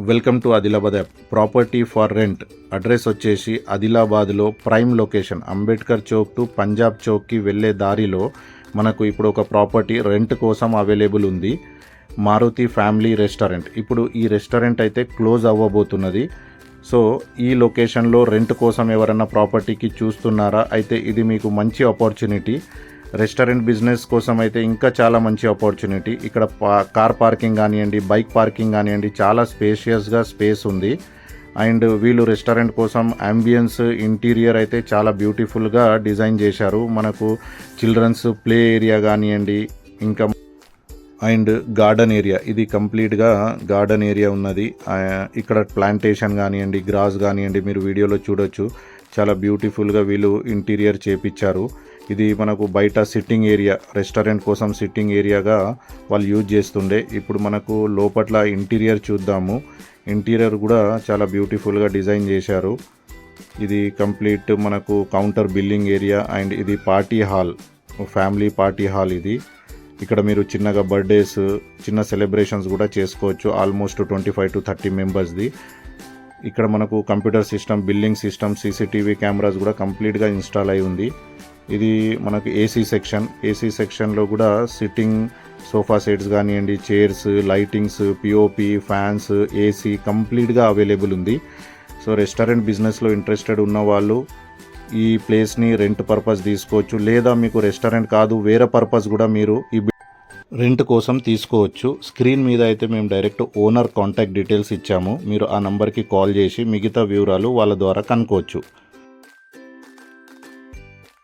Welcome to Adilabad app. Property for rent address వచ్చేసి ఆదిలాబాద్లో prime location Ambedkar Chowk to Punjab చౌక్కి వెళ్ళే దారిలో మనకు ఇప్పుడు ఒక ప్రాపర్టీ రెంట్ కోసం అవైలబుల్ ఉంది. Maruti family restaurant. ఇప్పుడు ఈ రెస్టారెంట్ అయితే క్లోజ్ అవ్వబోతున్నది. సో ఈ లొకేషన్లో రెంట్ కోసం ఎవరైనా ప్రాపర్టీకి చూస్తున్నారా? అయితే ఇది మీకు మంచి ఆపర్చునిటీ. రెస్టారెంట్ బిజినెస్ కోసం అయితే ఇంకా చాలా మంచి ఆపర్చునిటీ. ఇక్కడ కార్ పార్కింగ్ కానివ్వండి, బైక్ పార్కింగ్ కానివ్వండి, చాలా స్పేషియస్గా స్పేస్ ఉంది. అండ్ వీళ్ళు రెస్టారెంట్ కోసం అంబియన్స్, ఇంటీరియర్ అయితే చాలా బ్యూటిఫుల్గా డిజైన్ చేశారు. మనకు చిల్డ్రన్స్ ప్లే ఏరియా కానివ్వండి, ఇంకా అండ్ గార్డెన్ ఏరియా, ఇది కంప్లీట్గా గార్డెన్ ఏరియా ఉన్నది. ఇక్కడ ప్లాంటేషన్ కానివ్వండి, గ్రాస్ కానివ్వండి, మీరు వీడియోలో చూడొచ్చు. చాలా బ్యూటిఫుల్గా వీళ్ళు ఇంటీరియర్ చేపించారు. ఇది మనకు బయట సిట్టింగ్ ఏరియా, రెస్టారెంట్ కోసం సిట్టింగ్ ఏరియాగా వాళ్ళు యూజ్ చేస్తుండే. ఇప్పుడు మనకు లోపట్ల ఇంటీరియర్ చూద్దాము. ఇంటీరియర్ కూడా చాలా బ్యూటిఫుల్గా డిజైన్ చేశారు. ఇది కంప్లీట్ మనకు కౌంటర్ బిల్లింగ్ ఏరియా. అండ్ ఇది party hall, family party hall. ఇది ఇక్కడ మీరు చిన్నగా బర్త్డేస్, చిన్న సెలబ్రేషన్స్ కూడా చేసుకోవచ్చు. Almost 25 to 30 మెంబర్స్ది. ఇక్కడ మనకు computer system, billing system, CCTV cameras కూడా కంప్లీట్గా ఇన్స్టాల్ అయి ఉంది. ఇది మనకు ఏసీ సెక్షన్. ఏసీ సెక్షన్లో కూడా సిట్టింగ్ సోఫా సెట్స్ కానివ్వండి, chairs, lightings, POP, fans, AC కంప్లీట్గా అవైలబుల్ ఉంది. సో రెస్టారెంట్ బిజినెస్లో ఇంట్రెస్టెడ్ ఉన్న వాళ్ళు ఈ ప్లేస్ని రెంట్ పర్పస్ తీసుకోవచ్చు. లేదా మీకు రెస్టారెంట్ కాదు, వేరే పర్పస్ కూడా మీరు ఈ రెంట్ కోసం తీసుకోవచ్చు. స్క్రీన్ మీద అయితే మేము డైరెక్ట్ ఓనర్ కాంటాక్ట్ డీటెయిల్స్ ఇచ్చాము. మీరు ఆ నంబర్కి కాల్ చేసి మిగతా వివరాలు వాళ్ళ ద్వారా కనుక్కోవచ్చు.